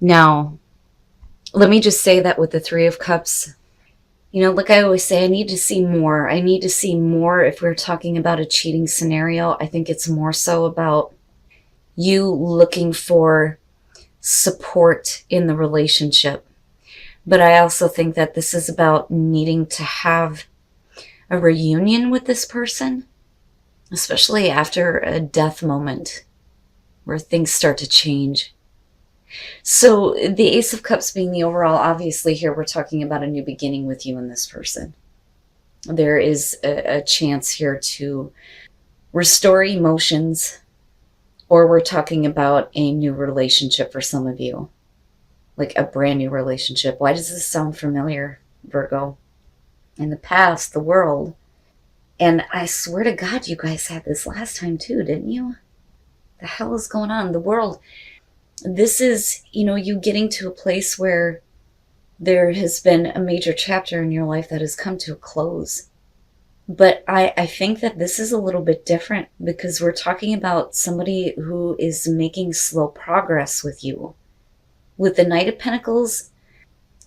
Now, let me just say that with the Three of Cups, like I always say, I need to see more. I need to see more if we're talking about a cheating scenario. I think it's more so about you looking for support in the relationship. But I also think that this is about needing to have a reunion with this person, especially after a death moment where things start to change. So the Ace of Cups being the overall, obviously here we're talking about a new beginning with you and this person. There is a chance here to restore emotions, or we're talking about a new relationship for some of you, like a brand new relationship. Why does this sound familiar, Virgo? In the past, the world. And I swear to God, you guys had this last time too, didn't you? The hell is going on? The world. This is, you getting to a place where there has been a major chapter in your life that has come to a close. But I think that this is a little bit different because we're talking about somebody who is making slow progress with you. With the Knight of Pentacles,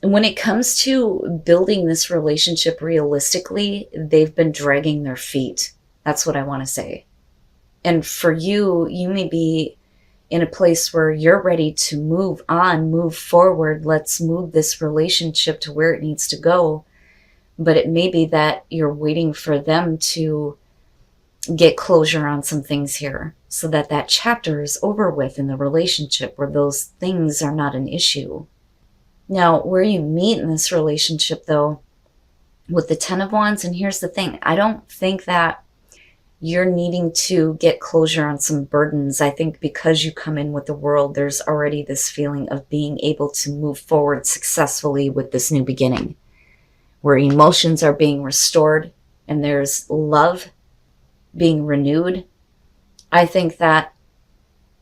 when it comes to building this relationship realistically, they've been dragging their feet. That's what I want to say. And for you, you may be in a place where you're ready to move on, move forward. Let's move this relationship to where it needs to go. But it may be that you're waiting for them to get closure on some things here so that that chapter is over with in the relationship where those things are not an issue. Now, where you meet in this relationship, though, with the Ten of Wands, and here's the thing, I don't think that you're needing to get closure on some burdens. I think because you come in with the World, there's already this feeling of being able to move forward successfully with this new beginning, where emotions are being restored and there's love being renewed. I think that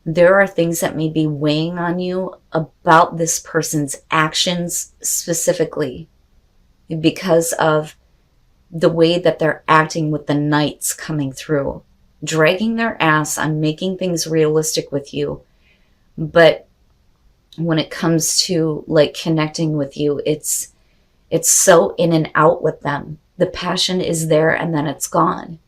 there are things that may be weighing on you about this person's actions specifically because of the way that they're acting with the Knights coming through, dragging their ass on making things realistic with you. But when it comes to like connecting with you, it's so in and out with them. The passion is there and then it's gone.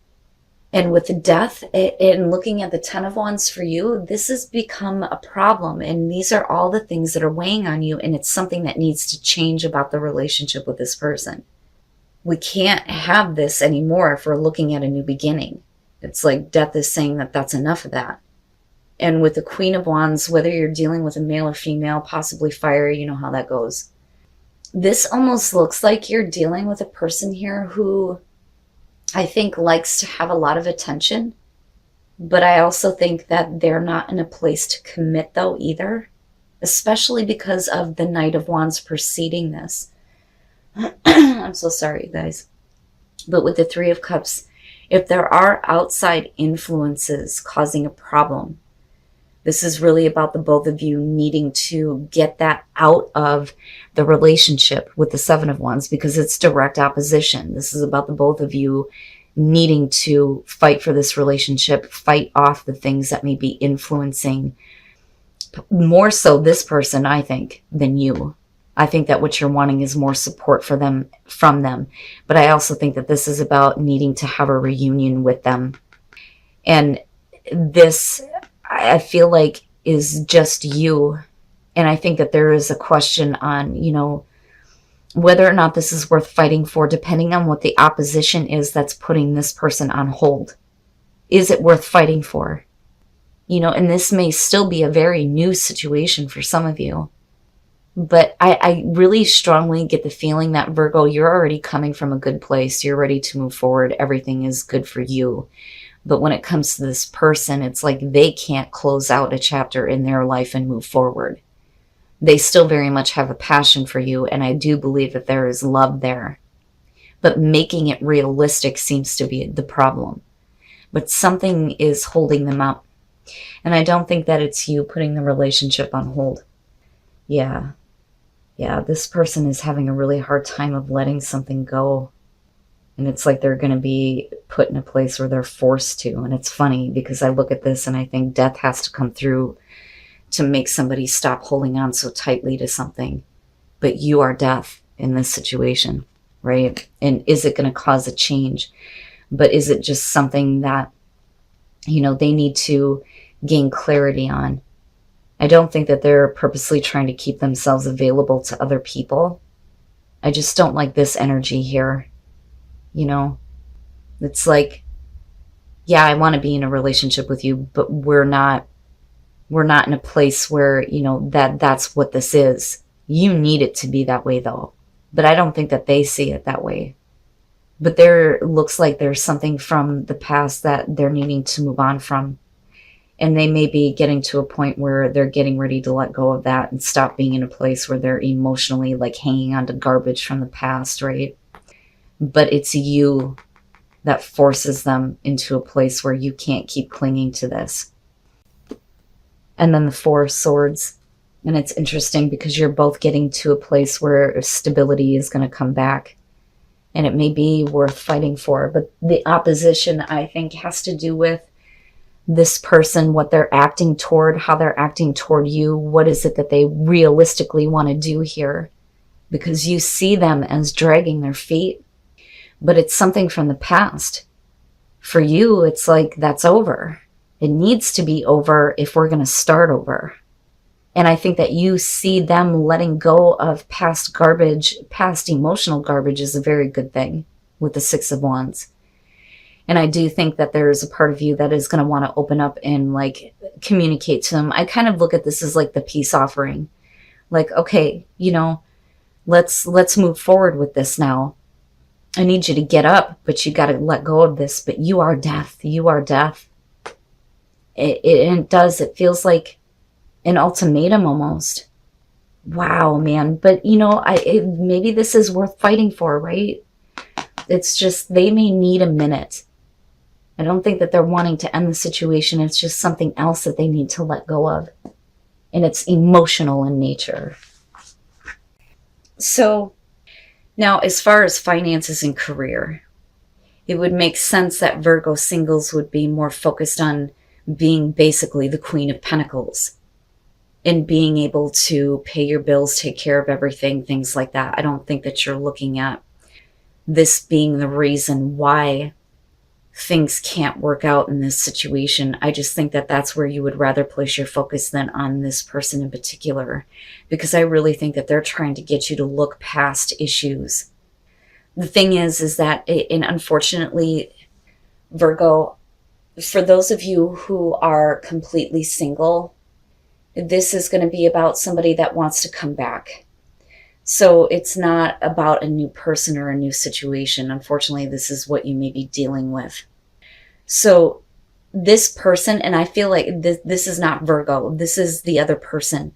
And with the death and looking at the Ten of Wands for you, this has become a problem. And these are all the things that are weighing on you. And it's something that needs to change about the relationship with this person. We can't have this anymore if we're looking at a new beginning. It's like death is saying that that's enough of that. And with the Queen of Wands, whether you're dealing with a male or female, possibly fire, you know how that goes. This almost looks like you're dealing with a person here who I think likes to have a lot of attention. But I also think that they're not in a place to commit though either, especially because of the Knight of Wands preceding this. I'm so sorry, you guys. But with the Three of Cups, if there are outside influences causing a problem, this is really about the both of you needing to get that out of the relationship with the Seven of Wands because it's direct opposition. This is about the both of you needing to fight for this relationship, fight off the things that may be influencing more so this person, I think, than you. I think that what you're wanting is more support for them, from them. But I also think that this is about needing to have a reunion with them. And this, I feel like, is just you. And I think that there is a question on, whether or not this is worth fighting for, depending on what the opposition is that's putting this person on hold. Is it worth fighting for? And this may still be a very new situation for some of you. But I really strongly get the feeling that, Virgo, you're already coming from a good place. You're ready to move forward. Everything is good for you. But when it comes to this person, it's like they can't close out a chapter in their life and move forward. They still very much have a passion for you, and I do believe that there is love there. But making it realistic seems to be the problem. But something is holding them up. And I don't think that it's you putting the relationship on hold. Yeah, this person is having a really hard time of letting something go. And it's like they're going to be put in a place where they're forced to. And it's funny because I look at this and I think death has to come through to make somebody stop holding on so tightly to something. But you are death in this situation, right? And is it going to cause a change? But is it just something that, you know, they need to gain clarity on? I don't think that they're purposely trying to keep themselves available to other people. I just don't like this energy here. You know, it's like, yeah, I want to be in a relationship with you, but we're not in a place where, you know, that's what this is. You need it to be that way though. But I don't think that they see it that way. But there looks like there's something from the past that they're needing to move on from. And they may be getting to a point where they're getting ready to let go of that and stop being in a place where they're emotionally like hanging on to garbage from the past, right? But it's you that forces them into a place where you can't keep clinging to this. And then the Four of Swords. And it's interesting because you're both getting to a place where stability is going to come back. And it may be worth fighting for. But the opposition, I think, has to do with this person, what they're acting toward, how they're acting toward you. What is it that they realistically want to do here? Because you see them as dragging their feet, but it's something from the past. For you, it's like, that's over. It needs to be over if we're going to start over. And I think that you see them letting go of past garbage, past emotional garbage is a very good thing with the Six of Wands. And I do think that there's a part of you that is going to want to open up and like communicate to them. I kind of look at this as like the peace offering. Like, okay, you know, let's move forward with this now. I need you to get up, but you got to let go of this. But you are death. You are death. It does. It feels like an ultimatum almost. Wow, man. But, you know, maybe this is worth fighting for, right? It's just they may need a minute. I don't think that they're wanting to end the situation. It's just something else that they need to let go of. And it's emotional in nature. So now, as far as finances and career, it would make sense that Virgo singles would be more focused on being basically the Queen of Pentacles and being able to pay your bills, take care of everything, things like that. I don't think that you're looking at this being the reason why things can't work out in this situation. I just think that that's where you would rather place your focus than on this person in particular, because I really think that they're trying to get you to look past issues. The thing is that, and unfortunately, Virgo, for those of you who are completely single, this is going to be about somebody that wants to come back. So it's not about a new person or a new situation. Unfortunately, this is what you may be dealing with. So this person, and I feel like this is not Virgo, this is the other person.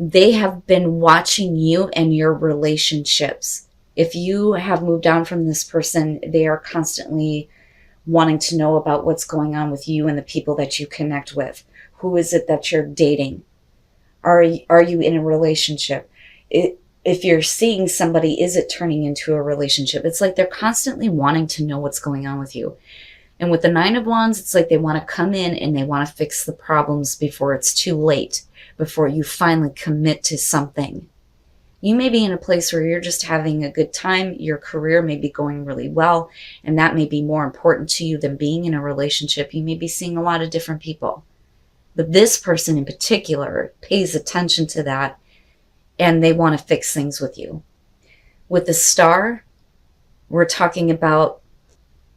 They have been watching you and your relationships. If you have moved on from this person, they are constantly wanting to know about what's going on with you and the people that you connect with. Who is it that you're dating? Are you in a relationship? If you're seeing somebody, is it turning into a relationship? It's like they're constantly wanting to know what's going on with you. And with the Nine of Wands, it's like they want to come in and they want to fix the problems before it's too late, before you finally commit to something. You may be in a place where you're just having a good time. Your career may be going really well, and that may be more important to you than being in a relationship. You may be seeing a lot of different people. But this person in particular pays attention to that, and they want to fix things with you. With the Star, we're talking about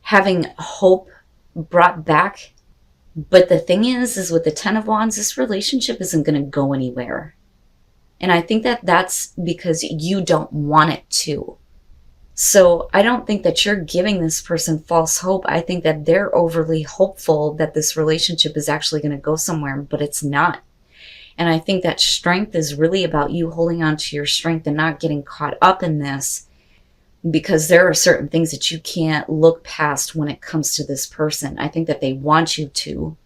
having hope brought back. But the thing is with the Ten of Wands, this relationship isn't going to go anywhere. And I think that that's because you don't want it to. So I don't think that you're giving this person false hope. I think that they're overly hopeful that this relationship is actually going to go somewhere, but it's not. And I think that strength is really about you holding on to your strength and not getting caught up in this, because there are certain things that you can't look past when it comes to this person. I think that they want you to.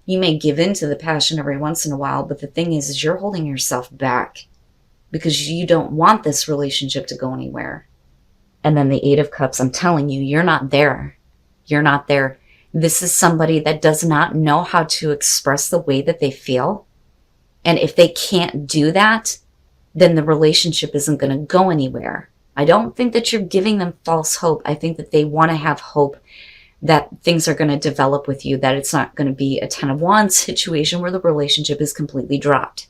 You may give in to the passion every once in a while, but the thing is you're holding yourself back because you don't want this relationship to go anywhere. And then the Eight of Cups, I'm telling you, you're not there. You're not there. This is somebody that does not know how to express the way that they feel. And if they can't do that, then the relationship isn't going to go anywhere. I don't think that you're giving them false hope. I think that they want to have hope that things are going to develop with you, that it's not going to be a 10 of Wands situation where the relationship is completely dropped.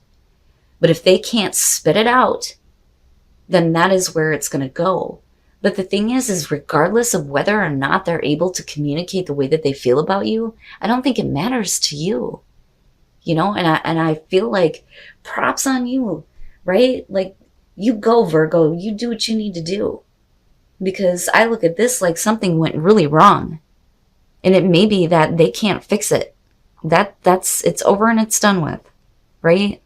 But if they can't spit it out, then that is where it's going to go. But the thing is regardless of whether or not they're able to communicate the way that they feel about you, I don't think it matters to you. You know, and I feel like props on you, right? Like, you go, Virgo, you do what you need to do. Because I look at this like something went really wrong. And it may be that they can't fix it. It's over and it's done with, right?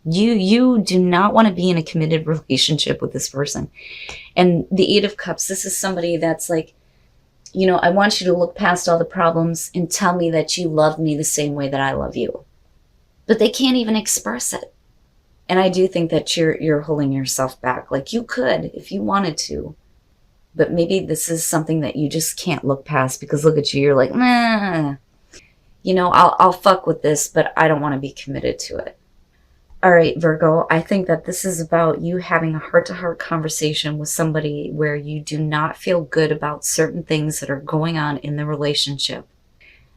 You do not want to be in a committed relationship with this person. And the 8 of Cups, this is somebody that's like, you know, I want you to look past all the problems and tell me that you love me the same way that I love you. But they can't even express it. And I do think that you're holding yourself back. Like, you could if you wanted to. But maybe this is something that you just can't look past because look at you, you're like, nah. You know, I'll fuck with this, but I don't want to be committed to it. All right, Virgo, I think that this is about you having a heart-to-heart conversation with somebody where you do not feel good about certain things that are going on in the relationship.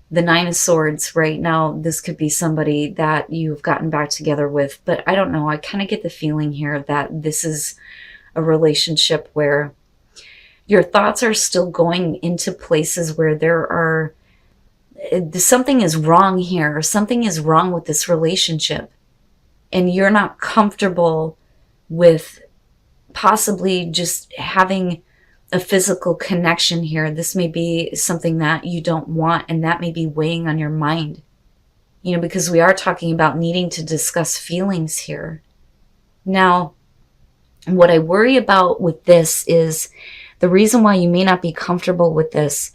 The 9 of Swords, right now, this could be somebody that you've gotten back together with, but I don't know. I kind of get the feeling here that this is a relationship where your thoughts are still going into places where something is wrong here. Something is wrong with this relationship. And you're not comfortable with possibly just having a physical connection here. This may be something that you don't want, and that may be weighing on your mind. You know, because we are talking about needing to discuss feelings here. Now, what I worry about with this is the reason why you may not be comfortable with this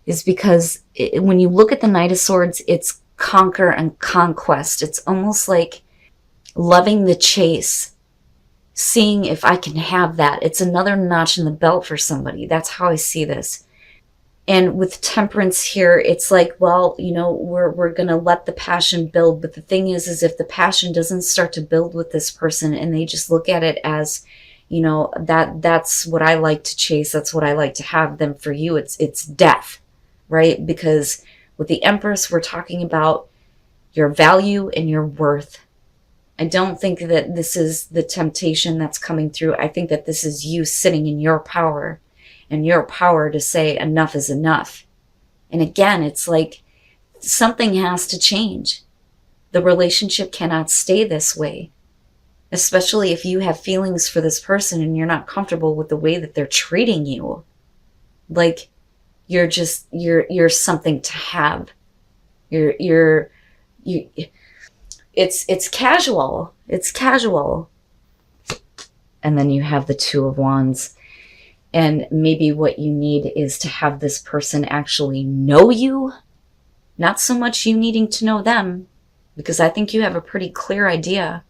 is because when you look at the Knight of Swords, it's conquer and conquest. It's almost like loving the chase, seeing if I can have that. It's another notch in the belt for somebody. That's how I see this. And with Temperance here, it's like, well, you know, we're going to let the passion build. But the thing is if the passion doesn't start to build with this person and they just look at it as, you know, that's what I like to chase, that's what I like to have, then for you, it's death, right? Because with the Empress, we're talking about your value and your worth. I don't think that this is the temptation that's coming through. I think that this is you sitting in your power and your power to say enough is enough. And again, it's like something has to change. The relationship cannot stay this way, especially if you have feelings for this person and you're not comfortable with the way that they're treating you. Like, you're something to have. It's casual. It's casual. And then you have the 2 of Wands. And maybe what you need is to have this person actually know you. Not so much you needing to know them, because I think you have a pretty clear idea.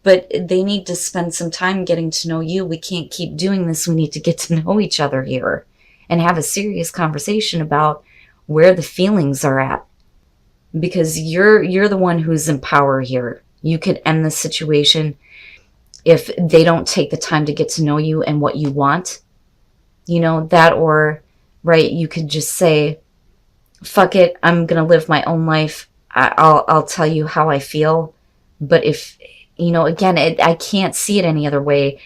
But they need to spend some time getting to know you. We can't keep doing this. We need to get to know each other here and have a serious conversation about where the feelings are at. Because you're the one who's in power here. You could end the situation if they don't take the time to get to know you and what you want. You know, that, or, right, you could just say, fuck it, I'm going to live my own life. I'll tell you how I feel. But if, you know, again, I can't see it any other way.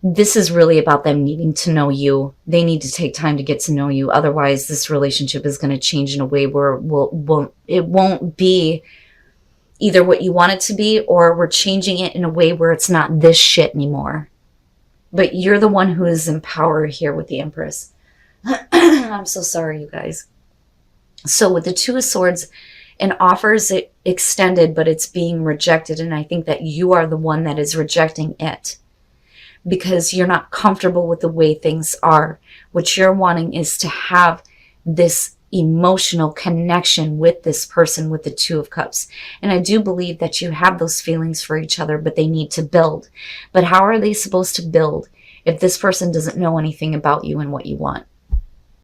This is really about them needing to know you. They need to take time to get to know you. Otherwise, this relationship is going to change in a way where it won't be either what you want it to be, or we're changing it in a way where it's not this shit anymore. But you're the one who is in power here with the Empress. I'm so sorry, you guys. So with the 2 of Swords, an offer is extended, but it's being rejected. And I think that you are the one that is rejecting it, because you're not comfortable with the way things are. What you're wanting is to have this emotional connection with this person with the 2 of Cups. And I do believe that you have those feelings for each other, but they need to build. But how are they supposed to build if this person doesn't know anything about you and what you want?